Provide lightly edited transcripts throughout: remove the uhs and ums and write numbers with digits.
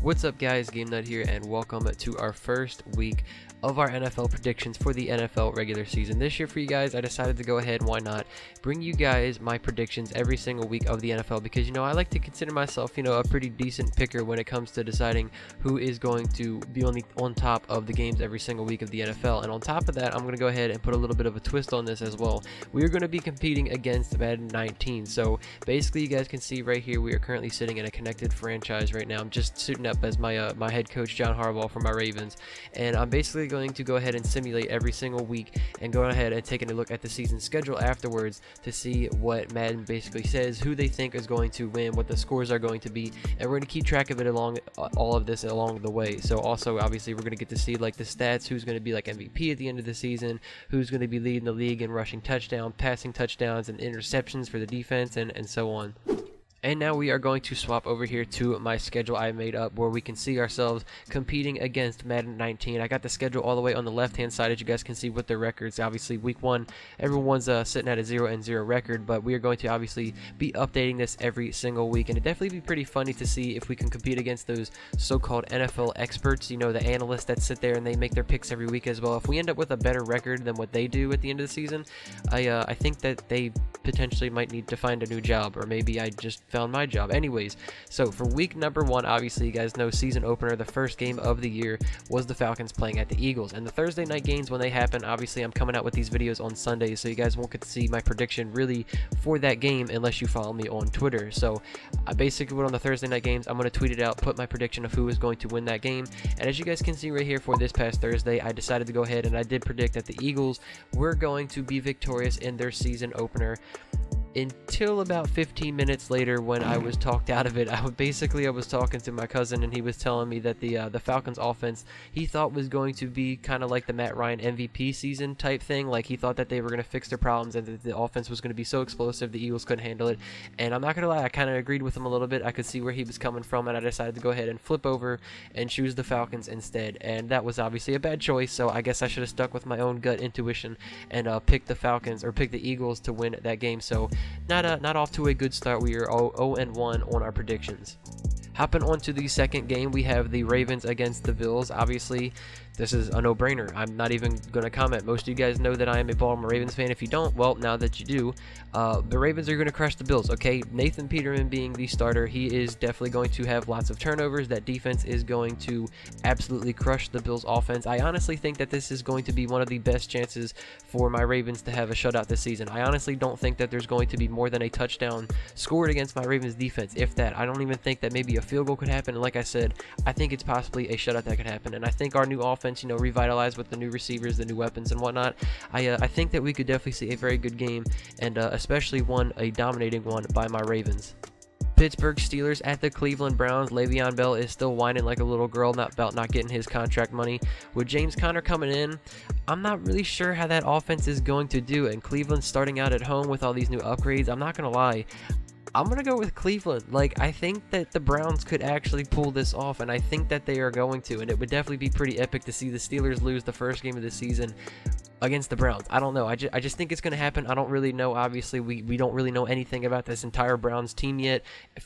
What's up guys, GameNut here, and welcome to our first week of our NFL predictions for the NFL regular season. This year for you guys, I decided to go ahead and why not bring you guys my predictions every single week of the NFL, because I like to consider myself a pretty decent picker when it comes to deciding who is going to be on top of the games every single week of the NFL. And on top of that, I'm going to go ahead and put a little bit of a twist on this as well. We are going to be competing against Madden 19. So basically, you guys can see right here, we are currently sitting in a connected franchise right now. I'm just suiting up as my head coach John Harbaugh for my Ravens, and I'm basically going to go ahead and simulate every single week and go ahead and taking a look at the season schedule afterwards to see what Madden basically says, who they think is going to win, what the scores are going to be, and we're going to keep track of it along all of this along the way. So also obviously we're going to get to see like the stats, who's going to be like MVP at the end of the season, who's going to be leading the league in rushing touchdowns, passing touchdowns, and interceptions for the defense, and so on. And now we are going to swap over here to my schedule I made up, where we can see ourselves competing against Madden 19. I got the schedule all the way on the left hand side, as you guys can see with their records. Obviously week 1 everyone's sitting at a 0-0 record, but we are going to obviously be updating this every single week, and it'd definitely be pretty funny to see if we can compete against those so-called NFL experts, the analysts that sit there and they make their picks every week as well. If we end up with a better record than what they do at the end of the season, I think that they potentially might need to find a new job, or maybe I just found my job. Anyways, so for week number 1, obviously you guys know, season opener, the first game of the year was the Falcons playing at the Eagles, and the Thursday night games, when they happen, obviously I'm coming out with these videos on Sundays, so you guys won't get to see my prediction really for that game unless you follow me on Twitter. So I basically went on the Thursday night games, I'm going to tweet it out, put my prediction of who is going to win that game, and as you guys can see right here, for this past Thursday I decided to go ahead and I did predict that the Eagles were going to be victorious in their season opener, until about 15 minutes later when I was talked out of it. I was talking to my cousin, and he was telling me that the Falcons offense he thought was going to be kind of like the Matt Ryan MVP season type thing. Like, he thought that they were going to fix their problems and that the offense was going to be so explosive the Eagles couldn't handle it. And I'm not going to lie, I kind of agreed with him a little bit. I could see where he was coming from, and I decided to go ahead and flip over and choose the Falcons instead. And that was obviously a bad choice, so I guess I should have stuck with my own gut intuition and picked the Falcons, or picked the Eagles to win that game. So not off to a good start. We are 0-1 on our predictions. Hopping on to the second game, we have the Ravens against the Bills. Obviously, this is a no-brainer. I'm not even going to comment. Most of you guys know that I am a Baltimore Ravens fan. If you don't, well, now that you do, the Ravens are going to crush the Bills, okay? Nathan Peterman being the starter, he is definitely going to have lots of turnovers. That defense is going to absolutely crush the Bills offense. I honestly think that this is going to be one of the best chances for my Ravens to have a shutout this season. I honestly don't think that there's going to be more than a touchdown scored against my Ravens defense, if that. I don't even think that maybe a field goal could happen. And like I said, I think it's possibly a shutout that could happen. And I think our new offense, revitalized with the new receivers, the new weapons and whatnot, I think that we could definitely see a very good game, and especially a dominating one by my Ravens. Pittsburgh Steelers at the Cleveland Browns. Le'Veon Bell is still whining like a little girl about not getting his contract money. With James Conner coming in, I'm not really sure how that offense is going to do, and Cleveland starting out at home with all these new upgrades, I'm not going to lie, I'm going to go with Cleveland. Like, I think that the Browns could actually pull this off, and I think that they are going to, and it would definitely be pretty epic to see the Steelers lose the first game of the season against the Browns. I don't know. I just think it's going to happen. I don't really know. Obviously, we don't really know anything about this entire Browns team yet,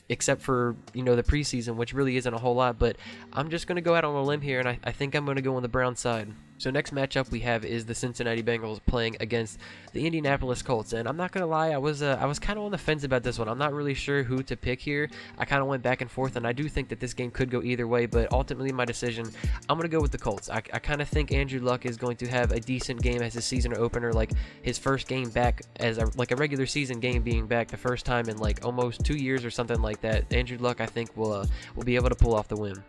except for, the preseason, which really isn't a whole lot, but I'm just going to go out on a limb here, and I think I'm going to go on the Browns side. So next matchup we have is the Cincinnati Bengals playing against the Indianapolis Colts, and I'm not gonna lie, I was kind of on the fence about this one. I'm not really sure who to pick here. I kind of went back and forth, and I do think that this game could go either way, but ultimately my decision, I'm gonna go with the Colts. I kind of think Andrew Luck is going to have a decent game as his season opener, like his first game back as a regular season game, being back the first time in like almost 2 years or something like that. Andrew Luck, I think, will be able to pull off the win.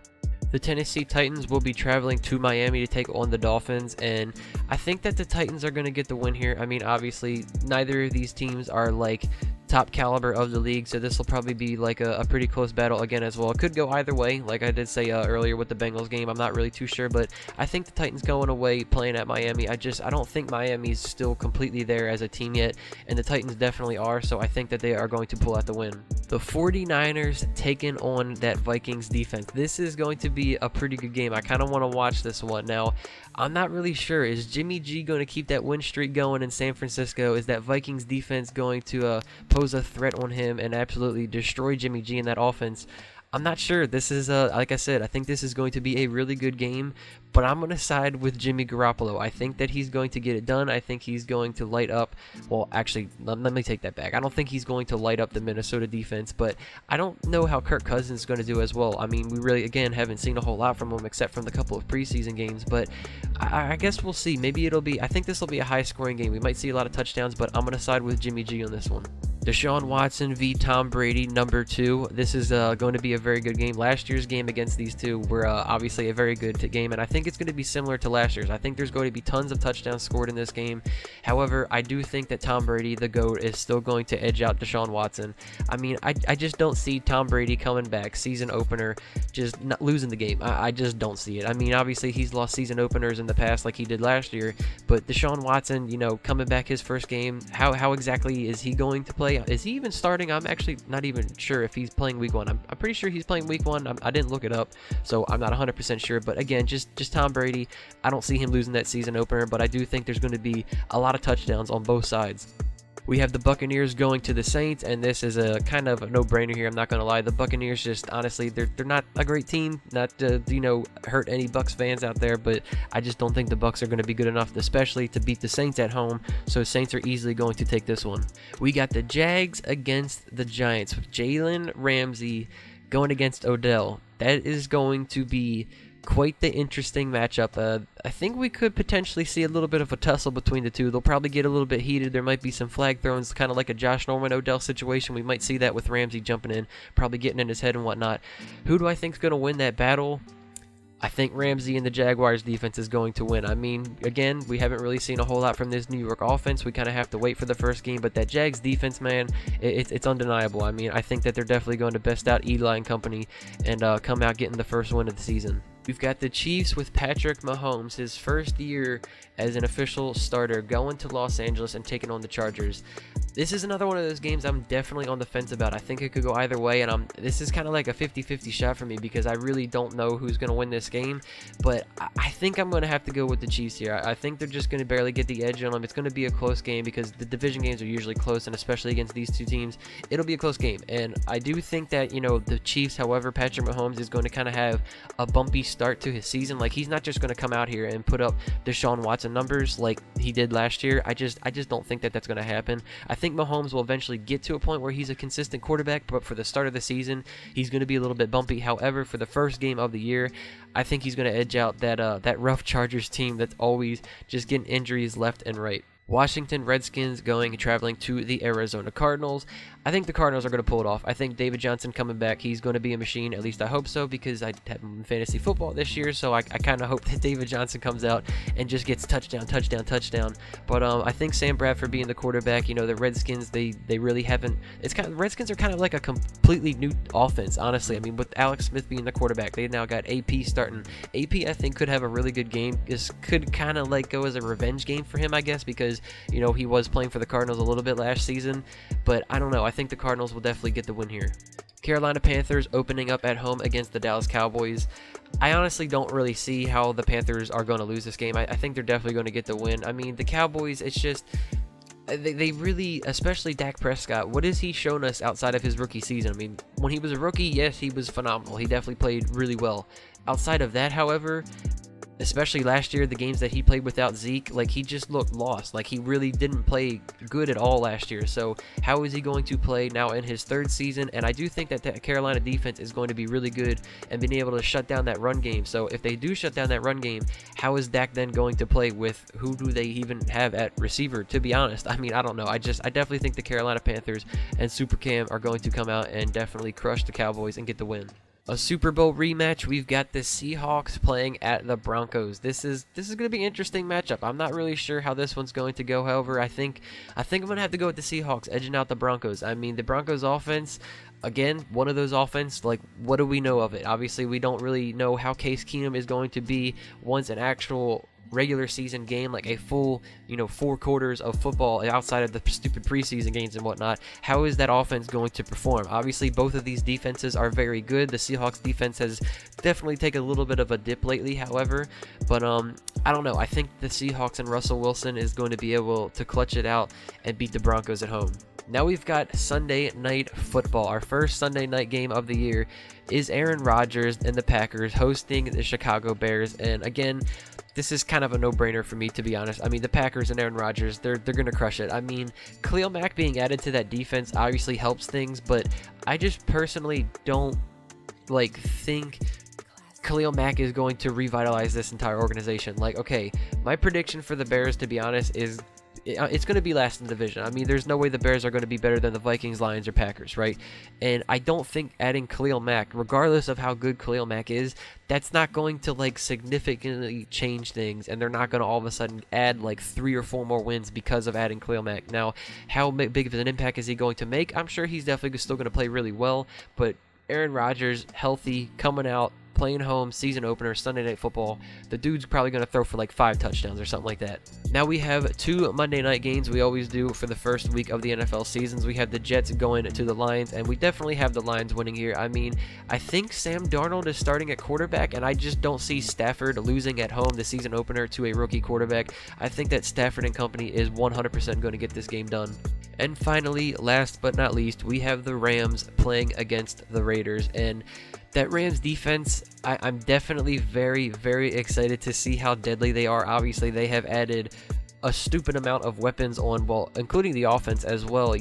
The Tennessee Titans will be traveling to Miami to take on the Dolphins, and I think that the Titans are going to get the win here. I mean, obviously, neither of these teams are like top caliber of the league, so this will probably be like a pretty close battle again as well. It could go either way, like I did say earlier with the Bengals game. I'm not really too sure, but I think the Titans going away playing at Miami. I don't think Miami's still completely there as a team yet, and the Titans definitely are, so I think that they are going to pull out the win. The 49ers taking on that Vikings defense. This is going to be a pretty good game. I kind of want to watch this one. Now, I'm not really sure. Is Jimmy G going to keep that win streak going in San Francisco? Is that Vikings defense going to pose a threat on him and absolutely destroy Jimmy G in that offense? I'm not sure. This is like I said, I think this is going to be a really good game, but I'm going to side with Jimmy Garoppolo. I think that he's going to get it done. I think he's going to light up. Well, actually, let me take that back. I don't think he's going to light up the Minnesota defense, but I don't know how Kirk Cousins is going to do as well. I mean, we really, again, haven't seen a whole lot from him except from the couple of preseason games, but I guess we'll see. Maybe it'll be, I think this will be a high-scoring game. We might see a lot of touchdowns, but I'm going to side with Jimmy G on this one. Deshaun Watson v. Tom Brady, number 2. This is going to be a very good game. Last year's game against these two were obviously a very good game, and I think it's going to be similar to last year's. I think there's going to be tons of touchdowns scored in this game. However, I do think that Tom Brady, the GOAT, is still going to edge out Deshaun Watson. I mean, I just don't see Tom Brady coming back, season opener, just not losing the game. I just don't see it. I mean, obviously, he's lost season openers in the past like he did last year, but Deshaun Watson, you know, coming back his first game, how exactly is he going to play? Is he even starting? I'm actually not even sure if he's playing week 1. I'm pretty sure he's playing week 1. I didn't look it up, so I'm not 100% sure. But again, just Tom Brady, I don't see him losing that season opener, but I do think there's going to be a lot of touchdowns on both sides. We have the Buccaneers going to the Saints, and this is a kind of a no-brainer here. I'm not going to lie. The Buccaneers just, honestly, they're not a great team. Not to, you know, hurt any Bucs fans out there, but I just don't think the Bucs are going to be good enough, especially to beat the Saints at home. So Saints are easily going to take this one. We got the Jags against the Giants with Jalen Ramsey going against Odell. That is going to be quite the interesting matchup. I think we could potentially see a little bit of a tussle between the two. They'll probably get a little bit heated. There might be some flag throws, kind of like a Josh Norman-Odell situation. We might see that with Ramsey jumping in, probably getting in his head and whatnot. Who do I think is going to win that battle? I think Ramsey and the Jaguars defense is going to win. I mean, again, we haven't really seen a whole lot from this New York offense. We kind of have to wait for the first game, but that Jags defense, man, it's undeniable. I mean, I think that they're definitely going to best out Eli and company and come out getting the first win of the season. We've got the Chiefs with Patrick Mahomes, his first year as an official starter, going to Los Angeles and taking on the Chargers. This is another one of those games I'm definitely on the fence about. I think it could go either way, and this is kind of like a 50-50 shot for me because I really don't know who's going to win this game, but I think I'm going to have to go with the Chiefs here. I think they're just going to barely get the edge on them. It's going to be a close game because the division games are usually close, and especially against these two teams, it'll be a close game. And I do think that, you know, the Chiefs, however, Patrick Mahomes is going to kind of have a bumpy start to his season. Like, he's not just going to come out here and put up Deshaun Watson numbers like he did last year. I just don't think that that's going to happen. I think Mahomes will eventually get to a point where he's a consistent quarterback, but for the start of the season, he's going to be a little bit bumpy. However, for the first game of the year, I think he's going to edge out that rough Chargers team that's always just getting injuries left and right. Washington Redskins traveling to the Arizona Cardinals. I think the Cardinals are going to pull it off. I think David Johnson coming back, he's going to be a machine. At least I hope so, because I have him in fantasy football this year, so I kind of hope that David Johnson comes out and just gets touchdown. But I think Sam Bradford being the quarterback, you know, the Redskins, they really haven't. The Redskins are kind of like a completely new offense, honestly. I mean, with Alex Smith being the quarterback, they now got AP starting. AP, I think, could have a really good game. This could kind of like go as a revenge game for him, I guess, because, you know, he was playing for the Cardinals a little bit last season. But I don't know. I think the Cardinals will definitely get the win here. Carolina Panthers opening up at home against the Dallas Cowboys. I honestly don't really see how the Panthers are going to lose this game. I think they're definitely going to get the win. I mean, the Cowboys, it's just, they really, especially Dak Prescott, what has he shown us outside of his rookie season? I mean, when he was a rookie, yes, he was phenomenal. He definitely played really well. Outside of that, however, especially last year, the games that he played without Zeke, like, he just looked lost. Like, he really didn't play good at all last year. So how is he going to play now in his third season? And I do think that the Carolina defense is going to be really good and being able to shut down that run game. So if they do shut down that run game, how is Dak then going to play with, who do they even have at receiver, to be honest? I mean, I don't know. I definitely think the Carolina Panthers and Super Cam are going to come out and definitely crush the Cowboys and get the win. A Super Bowl rematch, we've got the Seahawks playing at the Broncos. This is going to be an interesting matchup. I'm not really sure how this one's going to go. However, I think I'm going to have to go with the Seahawks, edging out the Broncos. I mean, the Broncos offense, again, one of those offense, like, what do we know of it? Obviously, we don't really know how Case Keenum is going to be once an actual regular season game, like a full, 4 quarters of football outside of the stupid preseason games and whatnot. How is that offense going to perform? Obviously, both of these defenses are very good. The Seahawks defense has definitely taken a little bit of a dip lately, however, but I don't know. I think the Seahawks and Russell Wilson is going to be able to clutch it out and beat the Broncos at home. Now we've got Sunday Night Football. Our first Sunday night game of the year is Aaron Rodgers and the Packers hosting the Chicago Bears. And again, this is kind of a no-brainer for me, to be honest. I mean, the Packers and Aaron Rodgers, they're going to crush it. I mean, Khalil Mack being added to that defense obviously helps things, but I just personally don't think Khalil Mack is going to revitalize this entire organization. Okay, my prediction for the Bears, to be honest, is it's going to be last in the division. I mean, there's no way the Bears are going to be better than the Vikings, Lions, or Packers, right? And I don't think adding Khalil Mack, regardless of how good Khalil Mack is, that's not going to significantly change things, and they're not going to all of a sudden add 3 or 4 more wins because of adding Khalil Mack. Now, how big of an impact is he going to make? I'm sure he's definitely still going to play really well, but Aaron Rodgers, healthy, coming out, playing home, season opener, Sunday Night Football. The dude's probably going to throw for 5 touchdowns or something like that. Now we have 2 Monday night games. We always do for the first week of the NFL seasons. We have the Jets going to the Lions, and we definitely have the Lions winning here. I mean, I think Sam Darnold is starting at quarterback, and I just don't see Stafford losing at home the season opener to a rookie quarterback. I think that Stafford and company is 100% going to get this game done. And finally, last but not least, we have the Rams playing against the Raiders. And that Rams defense, I'm definitely very, very excited to see how deadly they are. Obviously, they have added a stupid amount of weapons on, well, including the offense as well,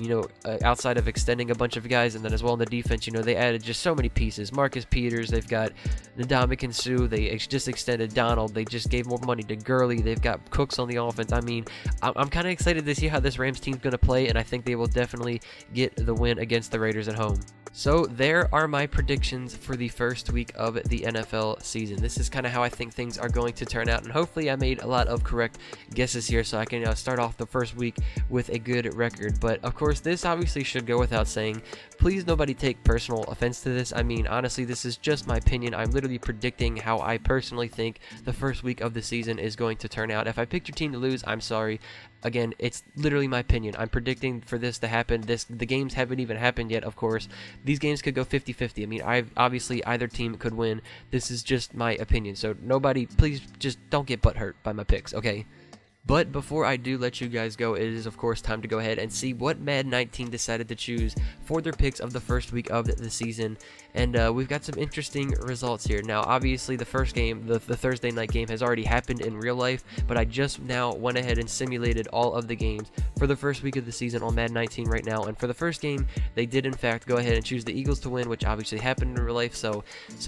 outside of extending a bunch of guys, and then as well in the defense, they added just so many pieces. Marcus Peters, they've got Ndamukong Suh, they just extended Donald, they just gave more money to Gurley, they've got Cooks on the offense. I mean, I'm kind of excited to see how this Rams team's going to play, and I think they will definitely get the win against the Raiders at home. So there are my predictions for the first week of the NFL season. This is kind of how I think things are going to turn out, and hopefully I made a lot of correct guesses here so I can start off the first week with a good record. But of course, this obviously should go without saying. Please nobody take personal offense to this. I mean, honestly, this is just my opinion. I'm literally predicting how I personally think the first week of the season is going to turn out. If I picked your team to lose, I'm sorry. Again, it's literally my opinion. I'm predicting for this to happen. The games haven't even happened yet, of course. These games could go 50-50. I mean, obviously either team could win. This is just my opinion. So nobody, please just don't get butthurt by my picks, okay? But before I do let you guys go, it is of course time to go ahead and see what Madden 19 decided to choose for their picks of the first week of the season. And we've got some interesting results here. Now, obviously the first game, the Thursday night game, has already happened in real life, but I just now went ahead and simulated all of the games for the first week of the season on Madden 19 right now. And for the first game, they did in fact go ahead and choose the Eagles to win, which obviously happened in real life. So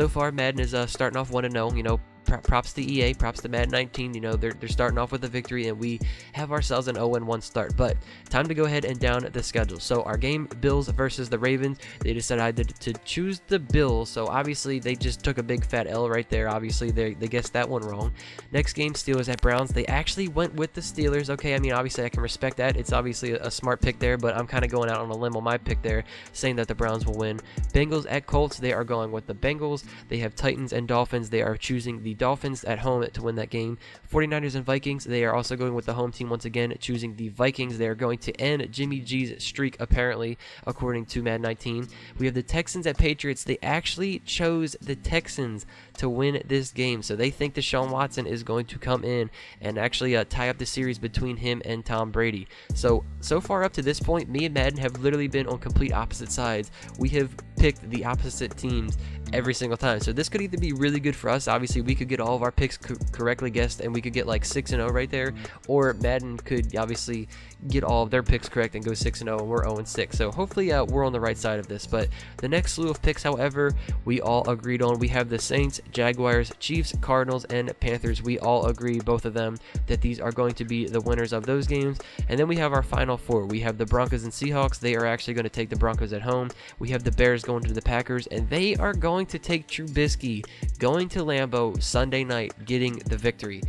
far Madden is starting off 1-0, props to EA, props to Madden 19, they're starting off with a victory, and we have ourselves an 0-1 start. But time to go ahead and down the schedule. So our game, Bills versus the Ravens, they decided to choose the Bills, so obviously they just took a big fat L right there. Obviously they guessed that one wrong. Next game, Steelers at Browns, they actually went with the Steelers. Okay, I mean, obviously I can respect that. It's obviously a smart pick there, but I'm kind of going out on a limb on my pick there, saying that the Browns will win. Bengals at Colts, they are going with the Bengals. They have Titans and Dolphins, they are choosing the Dolphins at home to win that game. 49ers and Vikings, they are also going with the home team once again, choosing the Vikings. They are going to end Jimmy G's streak, apparently, according to Madden 19. We have the Texans at Patriots. They actually chose the Texans to win this game, so they think Deshaun Watson is going to come in and actually tie up the series between him and Tom Brady. So far up to this point, me and Madden have literally been on complete opposite sides. We have picked the opposite teams every single time, so this could either be really good for us. Obviously we could get all of our picks correctly guessed, and we could get 6-0 right there, or Madden could obviously get all of their picks correct and go 6-0, and we're 0-6. So hopefully we're on the right side of this. But the next slew of picks, however, we all agreed on. We have the Saints, Jaguars, Chiefs, Cardinals, and Panthers. We all agree, both of them, that these are going to be the winners of those games. And then we have our final four. We have the Broncos and Seahawks. They are actually going to take the Broncos at home. We have the Bears going to the Packers, and they are going to take Trubisky, going to Lambeau Sunday night, getting the victory.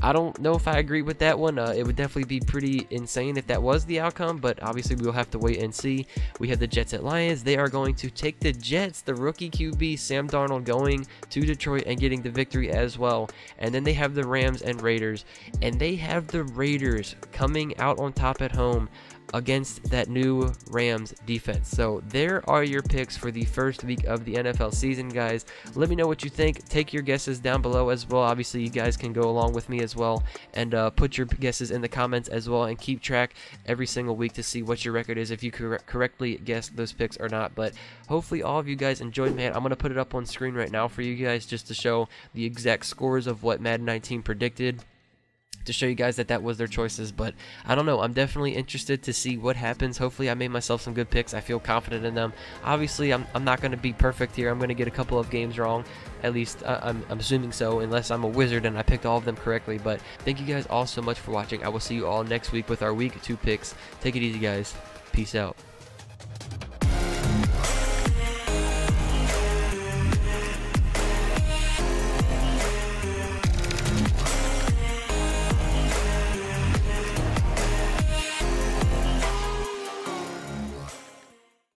I don't know if I agree with that one. It would definitely be pretty insane if that was the outcome, but obviously we'll have to wait and see. We have the Jets at Lions. They are going to take the Jets, the rookie QB Sam Darnold, going to Detroit and getting the victory as well. And then they have the Rams and Raiders, and they have the Raiders coming out on top at home against that new Rams defense. So there are your picks for the first week of the NFL season, guys. Let me know what you think. Take your guesses down below as well. Obviously, you guys can go along with me as well and put your guesses in the comments as well, and keep track every single week to see what your record is, if you correctly guessed those picks or not. But hopefully all of you guys enjoyed, man. I'm going to put it up on screen right now for you guys just to show the exact scores of what Madden 19 predicted, to show you guys that that was their choices. But I don't know, I'm definitely interested to see what happens. Hopefully I made myself some good picks. I feel confident in them. Obviously I'm not going to be perfect here. I'm going to get a couple of games wrong, at least I'm assuming so, unless I'm a wizard and I picked all of them correctly. But thank you guys all so much for watching. I will see you all next week with our week 2 picks. Take it easy, guys. Peace out.